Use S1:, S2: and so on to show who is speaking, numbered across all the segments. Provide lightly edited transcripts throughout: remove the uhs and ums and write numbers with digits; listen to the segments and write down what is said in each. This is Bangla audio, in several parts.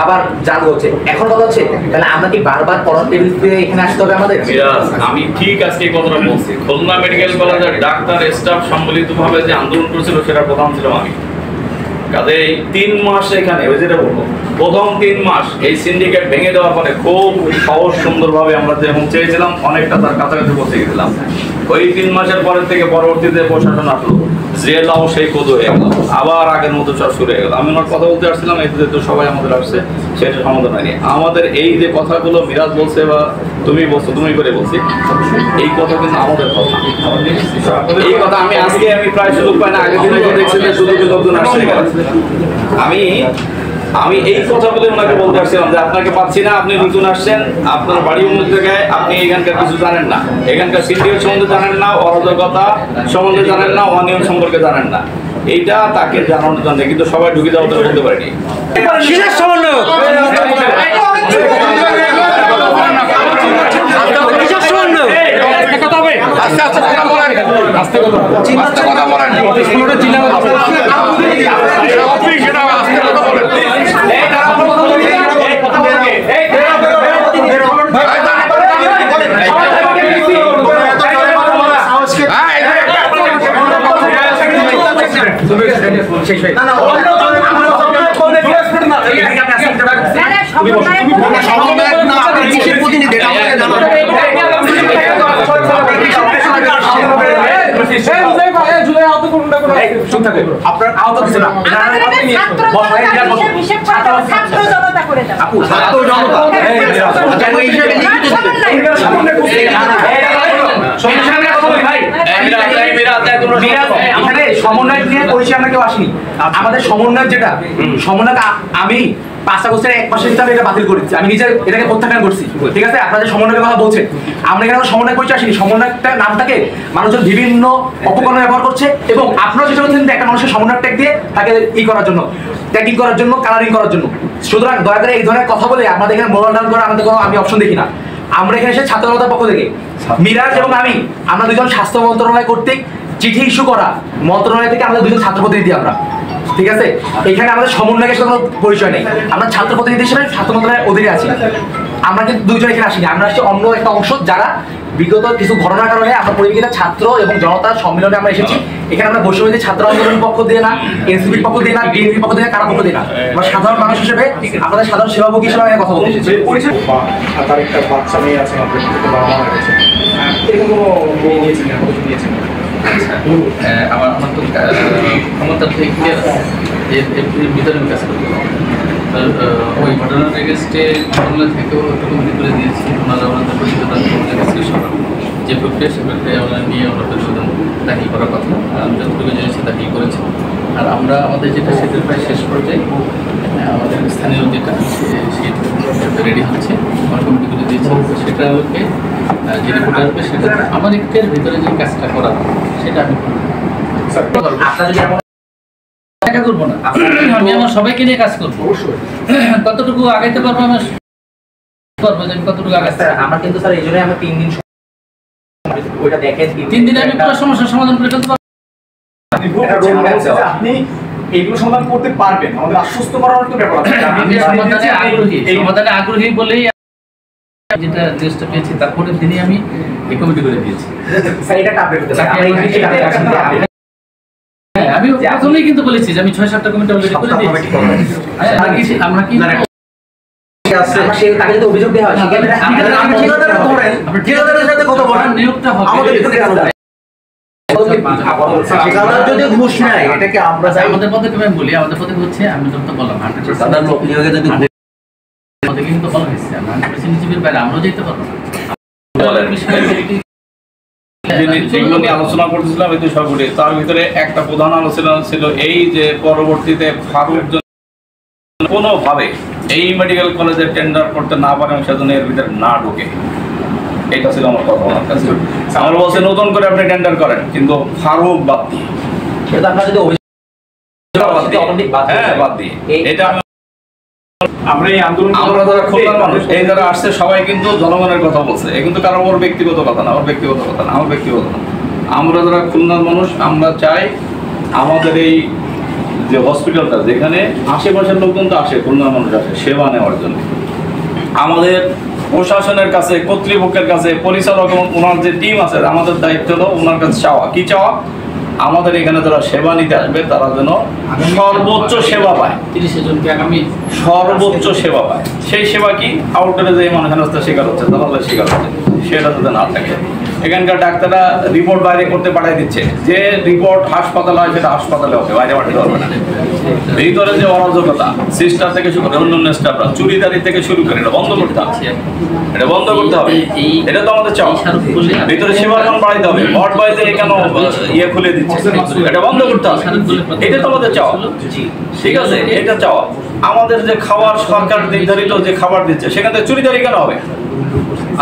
S1: আবার জানু হচ্ছে এখন কথা হচ্ছে তাহলে আমরা কি বারবার পড়ার টেবিল দিয়ে এখানে আসতে হবে আমাদের?
S2: আমি ঠিক আজকে কথাটা বলছি, খুলনা মেডিকেল কলেজের ডাক্তার স্টাফ সম্মিলিতভাবে যে আন্দোলন করেছিল সেটা প্রধান ছিলাম আমি। কাজে এই 3 মাস এখানে ওই যেটা বলবো, প্রথম 3 মাস এই সিন্ডিকেট ভেঙে দেওয়ার পরে খুব সহজ সুন্দরভাবে আমরা যেমন চেয়েছিলাম অনেকটা তার কাছাকাছি পৌঁছে গেছিলাম। ওই 3 মাসের পরের থেকে পরবর্তীতে প্রশাসন আসলো, যে লাও সেই কদু হয়ে গেল, আবার আগের মতো সব শুরু হয়ে গেল। আমি আমার কথা বলতে আসছিলাম, এই যেহেতু সবাই আমাদের আসছে সেটা সমাধান হয়নি। আমাদের এই যে কথাগুলো মিরাজ বলছে বা তুমি বলছো, তুমি করে বলছি, এই কথা কিন্তু আমাদের কথা। এই কথা আমি আজকে প্রায় সুযোগ পাই না, আগের দিনে দেখছি যে সুযোগ লোকজন আসছে। আমি এই কথা বলে ওনাকে বলতে আসছিলাম যে আপনাকে পাচ্ছি না, আপনি নতুন আসছেন, আপনার বাড়ি অন্য জায়গায়, আপনি এখানকার কিছু জানেন না, এখানকার সিন্ডিকেট সম্বন্ধে জানেন না, অরাজকতা সম্বন্ধে জানেন না, অনিয়ম সম্পর্কে জানেন না। এইটা তাকে জানানোর জন্য, কিন্তু সবাই ঢুকে যাওয়া তো বলতে পারেনি।
S1: আপনার আহত কিছু না, সমন্বয় নিয়ে পরিচয় আমরা কেউ আসিনি। আমাদের সমন্বয় যেটা সমন্বয় আমি 5 আগস্টের 1 মাসের ভিতরে এটা বাতিল করেছি, আমি নিজে এটাকে প্রত্যাখ্যান করছি। ঠিক আছে, আপনাদের সমন্বয়ের কথা বলছেন, আমরা এখানে সমন্বয় পরিচয় আসিনি। সমন্বয়টা নামটাকে মানুষজন বিভিন্ন অপকরণে ব্যবহার করছে, এবং আপনারা যেটা বলছেন একটা মানুষের সমন্বয় ট্যাগ দিয়ে তাকে করার জন্য, ট্যাগিং করার জন্য, কালারিং করার জন্য। সুতরাং দয়া করে এই ধরনের কথা বলে আমাদের এখানে মোরাল ডাউন করা আমাদের কোনো আমি অপশন দেখি না। আমরা এখানে এসে ছাত্র জনতার পক্ষ থেকে মিরাজ এবং আমরা দুজন স্বাস্থ্য মন্ত্রণালয় কর্তৃক চিঠি ইস্যু করা মন্ত্রণালয় থেকে আমাদের দুজন ছাত্র প্রতিনিধি আমরা। ঠিক আছে, এখানে আমাদের সমন্বয়ের সাথে কোনো পরিচয় নেই, আমরা ছাত্র প্রতিনিধি হিসেবে ছাত্র মন্ত্রণালয়ের অধীনে আছি। আমরা কিন্তু দুজন এখানে আসিনি, আমরা আসছি অন্য একটা অংশ যারা বিগত কিছু ঘটনার কারণে আমরা পরিবেশিত ছাত্র এবং জনতার সম্মেলনে আমরা এসেছি। এখানে আমরা বৈষম্যবিরোধী ছাত্র আন্দোলনের পক্ষ দিয়ে না, এনসিপির পক্ষ দিয়ে না, বিএনপির পক্ষ দিয়ে না, কারো পক্ষ দিয়ে না, আমরা সাধারণ মানুষ হিসেবে আমাদের সাধারণ সেবাভোগী হিসেবে আমি কথা বলতে এসেছি।
S3: তার একটা বাচ্চা মেয়ে আছে, আমাদের বাবা মা গেছে, এরকম কোনো মেয়ে নিয়েছেন না, কিছু নিয়েছেন না?
S4: আমার তো ক্ষমতা থেকে এর ভিতরে আমি কাজ করতে ওই ঘটনার এগেস্টে বাংলা থেকেও একটা কমিটি করে দিয়েছি। ওনারা ওনাদের পরিচিত যে প্রক্রিয়া সে প্রক্রিয়া ওনারা নিয়ে ওনার প্রতিবেদন দাখিল করার কথা, আমি যতটুকু জেনেছি দাখিল করেছি। আর আমরা আমাদের যেটা সেটার প্রায় শেষ পর্যায়ে আমাদের স্থানীয় যেটা সেটা রেডি হচ্ছে, আমার কমিটি করে দিয়েছি। সেটা ওকে যে রিপোর্ট আসবে সেটা আমার একটের ভিতরে যে কাজটা করা সেটা আমি করবো না, আমি আমার সবাইকে নিয়ে কাজ করবো। কতটুকু আগাইতে পারবো আমি পারবো, আমি কতটুকু আগাতে।
S1: আমরা কিন্তু স্যার এই জন্য আমরা 3 দিন ওইটা দেখেন,
S4: 3 দিনে আমি পুরো সমস্যার সমাধান করে ফেলতে পারবো।
S3: আপনি এইগুলো সমাধান করতে পারবেন, আমাদের আশ্বস্ত করার একটা ব্যাপার আছে।
S4: আমি সমাধানে আগ্রহী বলেই যেটা নিউজটা পেয়েছি তারপরের দিনই আমি এই কমিটি করে দিয়েছি।
S1: স্যার এটা আপডেট করতে
S4: আমি প্রথমেই কিন্তু বলেছি যে আমি 6-7টা কমিটি অলরেডি করে দিয়েছি। আমরা কি
S1: অভিযোগ দেওয়া হয়
S4: নিয়োগটা হবে
S1: যদি ঘুষ নেয় এটাকে আমরা
S4: আমাদের পদক্ষেপ আমি বলি, আমাদের পদক্ষেপ হচ্ছে আমি যত বললাম 100% লোক নিয়োগে যদি কিন্তু বলা হয়েছে 100% নিচের বাইরে আমরাও যেতে পারবো না।
S2: যেগুলো নিয়ে আলোচনা করতেছিলাম এই তো সবগুলি, তার ভিতরে একটা প্রধান আলোচনা ছিল এই যে পরবর্তীতে ফারুক কোনোভাবে এই মেডিকেল কলেজে টেন্ডার করতে না পারেন, সেজন্য এর ভিতরে না ঢোকে। এটা ছিল আমার কথা। আমার কাছে আমার বলছে নতুন করে আপনি টেন্ডার করেন, কিন্তু ফারুক বাদ দিয়ে,
S1: আপনার যদি
S2: বাদ দিয়ে এটা
S3: আমরা এই আন্দোলন
S2: আমরা যারা খুলনার মানুষ এই যারা আসছে সবাই কিন্তু জনগণের কথা বলছে, এই কিন্তু কারো ওর ব্যক্তিগত কথা না, ওর ব্যক্তিগত কথা না, আমার ব্যক্তিগত না। আমরা যারা খুলনার মানুষ আমরা চাই আমাদের এই যে হসপিটালটা, যেখানে আশেপাশের লোকজন তো আসে, খুলনার মানুষ আসে সেবা নেওয়ার জন্য, আমাদের প্রশাসনের কাছে, কর্তৃপক্ষের কাছে, পরিচালক এবং ওনার যে টিম আছে, আমাদের দায়িত্ব হলো ওনার কাছে চাওয়া, কি চাওয়া, আমাদের এখানে যারা সেবা নিতে আসবে তারা যেন সর্বোচ্চ সেবা পায়,
S4: 30 জনকে আগামী
S2: সর্বোচ্চ সেবা পায়। সেই সেবা কি, আউটডোরে যে মানুষ হেনস্থা শিকার হচ্ছে, তাহলে শিকার হচ্ছে, সেটা যাতে না থাকে। এখানকার ডাক্তাররা রিপোর্ট বাইরে করতে পাঠিয়ে দিচ্ছে, যে রিপোর্ট হাসপাতাল হয় সেটা হাসপাতালে হবে, বাইরে পাঠাতে হবে না। ভিতরে যে অরাজকতা, সিস্টার থেকে শুরু করে অন্যান্য স্টাফরা চুরিদারি থেকে শুরু করে, এটা বন্ধ করতে হবে, এটা বন্ধ করতে হবে। এটা তো আমাদের চাও। ভিতরে সেবার মান বাড়াইতে হবে, ওয়ার্ড ওয়াইজে কেন ইয়ে খুলে দিচ্ছে, এটা বন্ধ করতে হবে। এটা তো আমাদের চাও, ঠিক আছে, এটা চাও। আমাদের যে খাবার সরকার নির্ধারিত যে খাবার দিচ্ছে, সেখান থেকে চুরিদারি কেন হবে?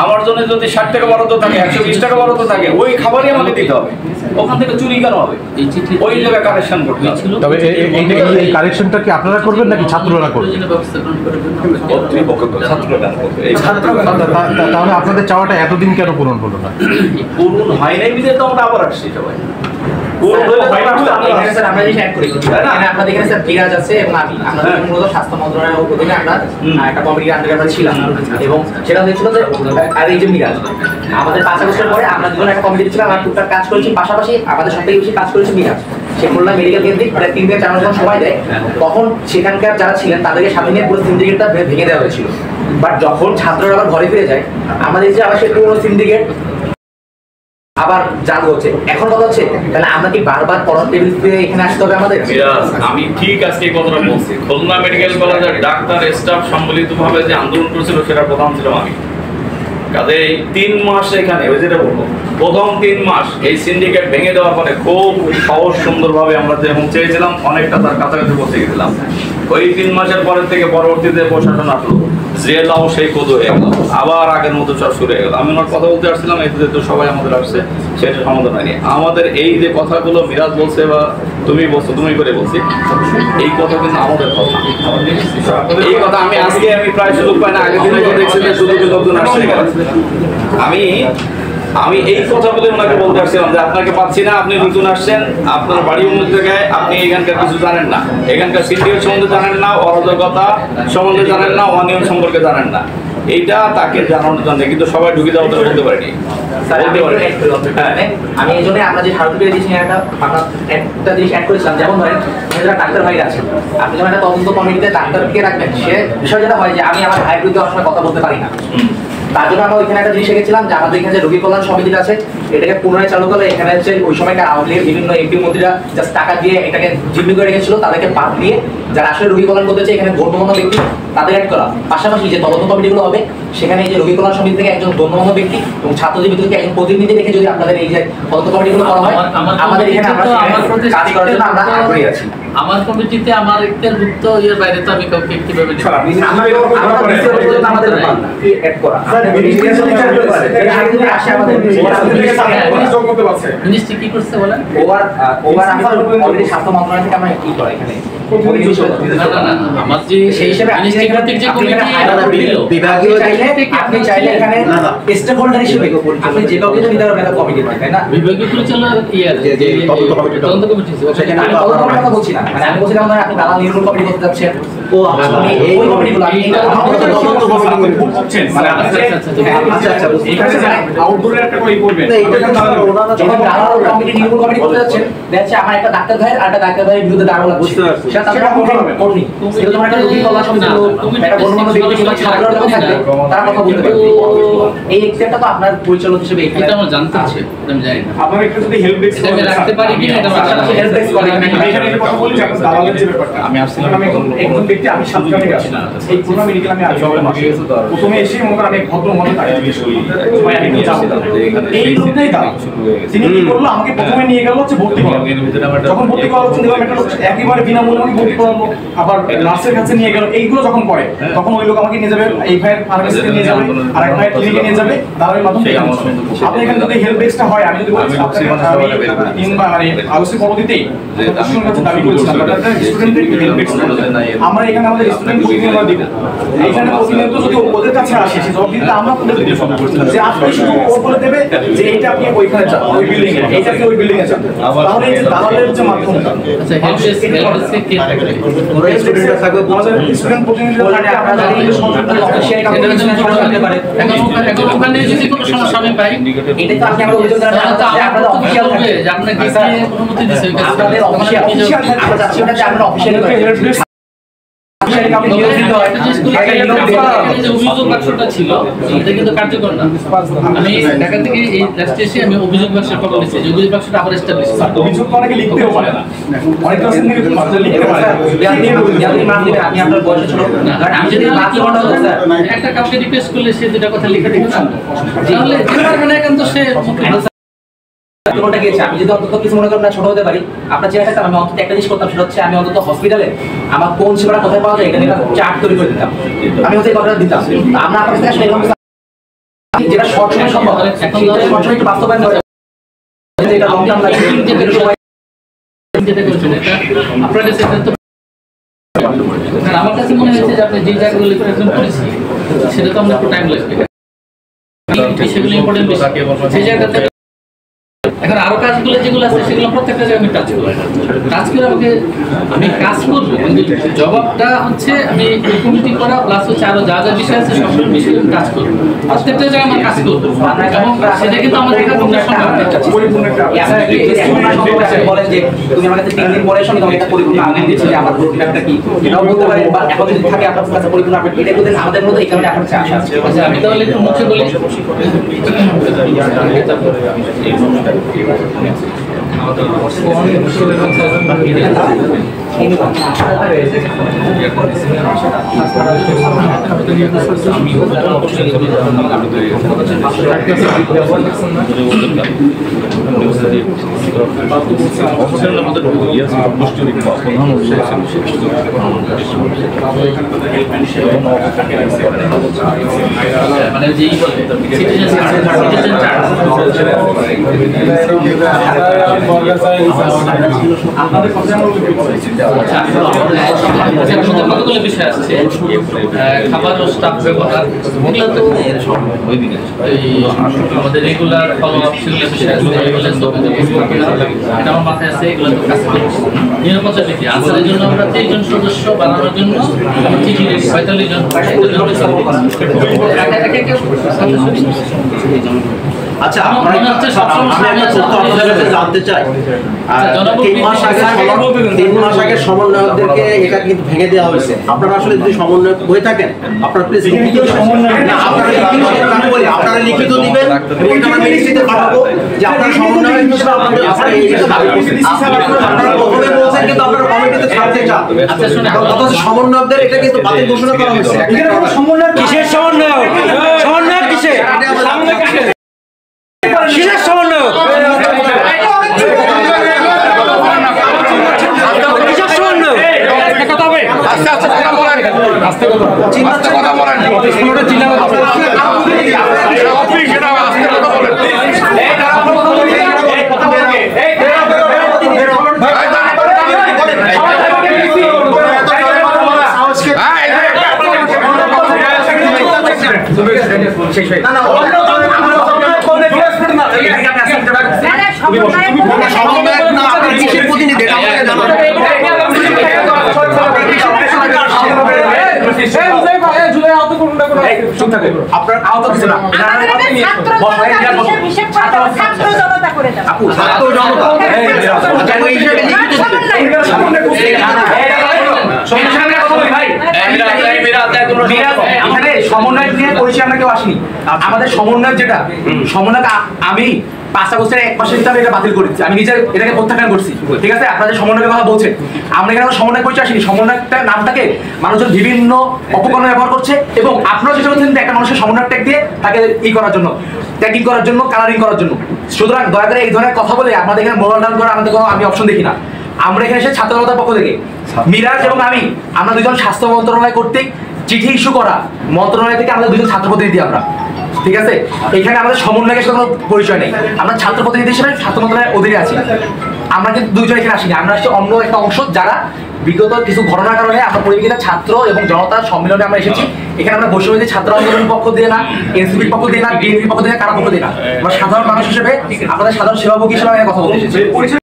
S2: আমার জন্য যদি 60 টাকা বরাদ্দ থাকে, 120 টাকা বরাদ্দ থাকে, ওই খাবারই আমাকে দিতে হবে, ওখান থেকে চুরি কেন হবে? ওই জায়গায় কারেকশন করতে হবে।
S5: তবে এই কারেকশনটা কি আপনারা করবেন নাকি ছাত্ররা করবে?
S4: ব্যবস্থা গ্রহণ করার জন্য
S2: কর্তৃপক্ষ করবে, ছাত্ররা করবে। এই
S5: তাহলে আপনাদের চাওয়াটা এতদিন কেন পূরণ হলো না?
S2: পূরণ হয় নাই বিধে তো আমরা আবার আসছি সবাই। পূরণ হলে তো আমরা আসছি।
S1: আমরা জিনিস অ্যাড করি, এখানে আপনাদের এখানে স্যার বিরাজ আছে এবং আমি, আমরা মূলত স্বাস্থ্য মন্ত্রণালয়ের অধীনে আমরা একটা কমিটির আন্ডারে আমরা ছিলাম, এবং সেটা হয়েছিল যে আর এই যে মিরাজ আমাদের 5 আগস্টের পরে আমরা দুজন একটা কমিটি ছিলাম, আমরা টুকটাক কাজ করেছি, পাশাপাশি আমাদের সবথেকে বেশি কাজ করেছে মিরাজ। সে খুলনা মেডিকেল কেন্দ্রিক প্রায় 3 থেকে 4 মাস সময় দেয়, তখন সেখানকার যারা ছিলেন তাদেরকে সাথে নিয়ে পুরো সিন্ডিকেটটা ভেঙে দেওয়া হয়েছিল। বাট যখন ছাত্ররা আবার ঘরে ফিরে যায়, আমাদের যে আবার সেই পুরো সিন্ডিকেট আবার জাগ হচ্ছে। এখন কথা হচ্ছে, তাহলে আমরা কি বারবার পড়ার টেবিল দিয়ে এখানে আসতে হবে আমাদের?
S2: আমি ঠিক আজকে এই কথাটা বলছি, খুলনা মেডিকেল কলেজের ডাক্তার স্টাফ সম্মিলিতভাবে যে আন্দোলন করেছিল সেটা প্রধান ছিলাম আমি। কাজে 3 মাস এখানে, ওই যেটা বলবো, প্রথম 3 মাস এই সিন্ডিকেট ভেঙে দেওয়ার পরে খুব সহজ সুন্দরভাবে আমরা যেমন চেয়েছিলাম অনেকটা তার কাছাকাছি পৌঁছে গেছিলাম। ওই 3 মাসের পরের থেকে পরবর্তীতে প্রশাসন আসলো, যে লাও সেই কদ হয়ে গেল, আবার আগের মতো সব শুরু হয়ে গেল। আমি ওনার কথা বলতে আসছিলাম, এই তো সবাই আমাদের আসছে, সেটা সমাধান হয়নি। আমাদের এই যে কথাগুলো মিরাজ বলছে বা তুমি বলছো, তুমি করে বলছি, এই কথা কিন্তু আমাদের কথা। এই কথা আমি আজকে প্রায় সুযোগ পাই না, আগের দিনে তো দেখছি যে সুযোগ লোকজন আসছে এখানে। আমি এই কথা বলে ওনাকে বলতে আসছিলাম যে আপনাকে পাচ্ছি না, আপনি নতুন আসছেন, আপনার বাড়ি অন্য জায়গায়, আপনি এখানকার কিছু জানেন না, এখানকার সিন্ডিকেট সম্বন্ধে জানেন না, অরাজকতা সম্বন্ধে জানেন না, অনিয়ম সম্পর্কে জানেন না। এইটা তাকে জানানোর জন্য, কিন্তু সবাই ঢুকে যাওয়া বলতে পারেনি।
S1: আমি এই জন্য আমরা যে ভারতীয় দিয়েছি একটা জিনিস অ্যাড করেছিলাম, যেমন ধরেন যারা ডাক্তার ভাইরা আছেন, আপনি যখন একটা তদন্ত কমিটিতে ডাক্তারকে রাখবেন, সে বিষয় যেটা হয় যে আমি আমার ভাইয়ের বিরুদ্ধে অসময় কথা বলতে পারি না। তার জন্য আমরা ওইখানে একটা জিনিস শিখেছিলাম যে আমাদের এখানে যে রোগী কল্যাণ সমিতিটা আছে, এটাকে পুনরায় চালু করলে এখানে হচ্ছে ওই সময়কার আওয়ামী লীগের বিভিন্ন এমপি মন্ত্রীরা জাস্ট টাকা দিয়ে এটাকে জিম্মি করে রেখেছিল, তাদেরকে বাদ দিয়ে যারা আসলে রোগী কল্যাণ করতেছে এখানে গণ্যমান্য ব্যক্তি তাদের অ্যাড করা। পাশাপাশি যে তদন্ত কমিটিগুলো হবে, সেখানে এই যে রোগী কল্যাণ সমিতি থেকে একজন গণ্যমান্য ব্যক্তি এবং ছাত্রজীবী থেকে একজন প্রতিনিধি রেখে যদি আপনাদের এই যে তদন্ত কমিটিগুলো করা হয়, আমাদের এখানে আমরা কাজ করার জন্য আমরা আগ্রহী আছি।
S4: আমার কমিটিতে আমার এর বাইরে তো আমি কাউকে কিভাবে মিনিস্ট্রি কি করছে বলেন?
S1: স্বাস্থ্য মন্ত্রণালয় থেকে আমরা কি করা এখানে
S4: আমার যে সেই হিসেবে মিনিস্ট্রি কর্তৃক যে কমিটি
S1: বিভাগীয় আপনি চাইলে এখানে স্টেক হোল্ডার হিসেবে আপনি যে কাউকে নিতে পারবেন একটা কমিটি, তাই না?
S4: বিভাগীয় পরিচালনা যে তদন্ত কমিটি
S1: সেখানে আমি কথা বলছি না, মানে আমি বলছিলাম আপনি দালাল নির্মূল কমিটি করতে যাচ্ছেন। ও আপনি এই কমিটিগুলো আপনি তদন্ত কমিটি করছেন, মানে আচ্ছা এখানে আউটডোরের একটা কই করবেন, যখন দালাল কমিটি নির্মূল কমিটি করতে যাচ্ছেন, দেখছে আমার একটা ডাক্তার ভাই আর একটা ডাক্তার ভাইয়ের বিরুদ্ধে দাঁড়ানো লাগছে, সেটা তারা করনি, সেটা তোমার একটা রোগী কল্যাণ সমিতি একটা গণ্যমান্য ব্যক্তি কিংবা ছাত্ররা যখন থাকবে তারা কথা বলতে পারবে। এই এক্সেপ্টটা তো আপনার পরিচালক হিসেবে এখানে
S4: এটা আমার জানতে আছে, আমি জানি না
S3: আপনারা একটু যদি হেল্প ডেস্ক
S4: এটা রাখতে পারি কি না, এটা
S1: পাশাপাশি হেল্প ডেস্ক করে
S3: এখানে যে কথা বলছি আপনার দালালের যে ব্যাপারটা,
S2: আমি আসছিলাম,
S3: আমি একজন ব্যক্তি, আমি সাতটা থেকে আসি না, এই পুরো মেডিকেল আমি আগে প্রথমে এসে মনে করেন আমি ভদ্র মনে তাকে জিজ্ঞেস করি ভাই আমি কি যাবো, এই লোকটাই দালাল। তিনি কি করলো, আমাকে প্রথমে নিয়ে গেল হচ্ছে ভর্তি করা, যখন ভর্তি করা হচ্ছে দেখলাম একটা লোক একেবারে বিনামূল্যে আমাকে ভর্তি করালো, আবার নার্সের কাছে নিয়ে গেল। এইগুলো যখন করে তখন ওই লোক আমাকে নিয়ে যাবে এই ভাইয়ের ফার্মেসিতে নিয়ে যাবে, আর এক ভাইয়ের ক্লিনিকে নিয়ে যাবে, দালালের মাধ্যমে। আপনি এখানে যদি হেল্প ডেস্কটা হয়, আমি যদি বলছি কিংবা মানে আলোচনা পরবর্তীতেই প্রশাসনের কাছে দাবি করেছিলাম স্টুডেন্টদের হেল্প ডেস্ক, আমরা এখানে আমাদের স্টুডেন্ট প্রতিনিধি দিব, এখানে প্রতিনিধি তো যদি ওদের কাছে আসে সে জবাব দিতে আমরা বলে দেব যে আপনি শুধু ও বলে দেবে যে এটা আপনি ওইখানে যান ওই বিল্ডিং এ এটা আপনি ওই বিল্ডিং এ যান তাহলে এই যে দালালের যে মাধ্যমটা
S4: আচ্ছা হেল্পডেস্কে কে থাকবে
S1: ওরা স্টুডেন্টরা থাকবে
S3: আমাদের স্টুডেন্ট প্রতিনিধিরা
S1: ওখানে আপনারা যদি অফিসিয়ালি কাউকে করতে পারে
S4: এখন ওখানে যদি কোনো সমস্যা আমি পাই
S1: এটা তো আপনি আমাদের অভিযোগ জানাবেন
S4: তাহলে তো
S1: আপনাদের
S4: আপনারা
S1: অফিসিয়াল
S4: হবে
S1: থাকবে
S4: যে আপনাকে কি অনুমতি দিয়েছে
S1: আপনাদের অফিসিয়াল আমরা চাচ্ছি না যে আমরা অফিসিয়ালি অফিসিয়ালি কাউকে নিয়োগ দিতে হয়
S4: যে অভিযোগ বাক্সটা ছিল এটা কিন্তু কার্যকর না। আমি ঢাকা থেকে এই লাস্টে এসে আমি অভিযোগ বাক্সের কথা বলেছি যে অভিযোগ বাক্সটা আবার এস্টাবলিশ
S3: অভিযোগ তো অনেকে লিখতেও পারে না অনেকে আছেন লিখতে পারে
S1: আপনি আপনার বয়স ছোট কারণ আমি যদি বাকি মনে হতো স্যার
S4: একটা কাউকে রিকোয়েস্ট করলে সে দুটা কথা লিখে দিবে না তাহলে মানে কিন্তু সে
S1: কোনটা গিয়েছে আমি যদি অন্তত কিছু মনে করেন না ছোট হতে পারি আপনার চেয়ে থাকতাম আমি অন্তত একটা জিনিস করতাম সেটা হচ্ছে আমি অন্তত হসপিটালে আমার কোন সেবাটা কোথায় পাওয়া যায় এটা নিয়ে চার্ট তৈরি করে দিতাম আমি হচ্ছে এই কথাটা দিতাম আমরা আপনার কাছে আসলে এরকম যেটা শর্ট সময় সম্ভব এখন শর্ট সময় একটু বাস্তবায়ন করে এটা লং টার্ম লাগে
S4: যেটা করছেন এটা আপনার কাছে তো আমার কাছে মনে হচ্ছে যে আপনি যে জায়গাগুলো প্রেজেন্ট করেছি সেটা তো আমরা একটু টাইম লাগবে সেগুলো ইম্পর্টেন্ট বিষয় সেই জায়গাতে এখন আরো কাজগুলো যেগুলো আছে সেগুলো প্রত্যেকটা জায়গায় আমি টাচ করবো টাচ করে আমি কাজ করবো কিন্তু জবাবটা হচ্ছে আমি কমিটি করা প্লাস হচ্ছে আরো যা যা বিষয় আছে সব বিষয়ে আমি কাজ করবো প্রত্যেকটা জায়গায় আমার কাজ করবো এবং সেটা কিন্তু আমার দেখা কোনো
S1: বলেন যে তুমি আমার কাছে 3 দিন পরে এসো আমি তোমাকে একটা পরিপূর্ণ আপডেট দিচ্ছি যে আমার রোডম্যাপটা কি এটাও বলতে পারেন বা এখন যদি থাকে আপনার কাছে পরিপূর্ণ আপডেট এটা বলতেন আমাদের মধ্যে এই কারণে আপনার কাছে আসা আছে
S4: আচ্ছা আমি তাহলে একটু মুছে বলি মানে যেই বলে সিটিজেন চার্জ
S3: আপনাদের কথা আমরা উল্লেখ করেছি
S4: কতগুলো বিষয় আসছে খাবার ও স্টাফ ব্যবহার এগুলো তো এই আমাদের রেগুলার ফলো আপ সেগুলো বিষয় আছে এগুলো এটা আমার মাথায় আছে এগুলো তো কাজ করছি নিরাপত্তা বিধি আনসারের জন্য আমরা 23 জন সদস্য বানানোর জন্য চিঠি 45 জন
S6: আচ্ছা আমরা জানতে চাই 3 মাস আগে সমন্বয়কদেরকে এটা কিন্তু ভেঙে দেওয়া হয়েছে আপনারা আসলে যদি সমন্বয়ক হয়ে থাকেন আপনারা প্লিজ আপনারা লিখিত দিবেন আমরা মিনিস্ট্রিতে পাঠাবো যে আপনারা সমন্বয়ক হিসেবে আপনারা প্রথমে বলছেন কিন্তু আপনারা কমিটিতে থাকতে চান
S4: আচ্ছা শুনে
S6: অথচ সমন্বয়কদের এটা কিন্তু বাতিল ঘোষণা করা হয়েছে
S1: কিসের সমন্বয় সমন্বয় কিসের কিসের সমন্বয় আপনার আহত কিছু না
S7: ছাত্র জনতা করে দেন
S1: সমন্বয় নিয়ে পরিচয় আমরা কেউ আসিনি আমাদের সমন্বয় যেটা সমন্বয় আমি 5 আগস্টের 1 মাসের ভিতরে এটা বাতিল করেছি আমি নিজে এটাকে প্রত্যাখ্যান করছি ঠিক আছে আপনাদের সমন্বয়ের কথা বলছেন আমরা এখানে সমন্বয় পরিচয় আসিনি সমন্বয়টা নামটাকে মানুষজন বিভিন্ন অপকর্মে ব্যবহার করছে এবং আপনারা যেটা বলছেন একটা মানুষের সমন্বয় ট্যাগ দিয়ে তাকে করার জন্য ট্যাগিং করার জন্য কালারিং করার জন্য সুতরাং দয়া করে এই ধরনের কথা বলে আমাদের এখানে মোরাল ডাউন করার আমাদের কোনো আমি অপশন দেখি না আমরা এখানে এসে ছাত্র জনতার পক্ষ থেকে মিরাজ এবং আমরা দুজন স্বাস্থ্য মন্ত্রণালয় কর্তৃক চিঠি ইস্যু করা মন্ত্রণালয় থেকে আমরা দুজন ছাত্র প্রতিনিধি আমরা ঠিক আছে এখানে আমাদের সমন্বয়ের সাথে কোনো পরিচয় নেই আমরা ছাত্র প্রতিনিধি হিসেবে ছাত্র মন্ত্রণালয়ের অধীনে আছি আমরা কিন্তু দুইজন এখানে আসিনি আমরা আসছি অন্য একটা অংশ যারা বিগত কিছু ঘটনার কারণে আমরা পরিবেশিত ছাত্র এবং জনতার সম্মেলনে আমরা এসেছি। এখানে আমরা বৈষম্যবিরোধী ছাত্র আন্দোলনের পক্ষ দিয়ে না, এনসিপির পক্ষ দিয়ে না, বিএনপির পক্ষ দিয়ে না, কারো পক্ষ দিয়ে না, আমরা সাধারণ মানুষ হিসেবে আপনাদের সাধারণ সেবাভোগী হিসেবে কথা বলতে এসেছি।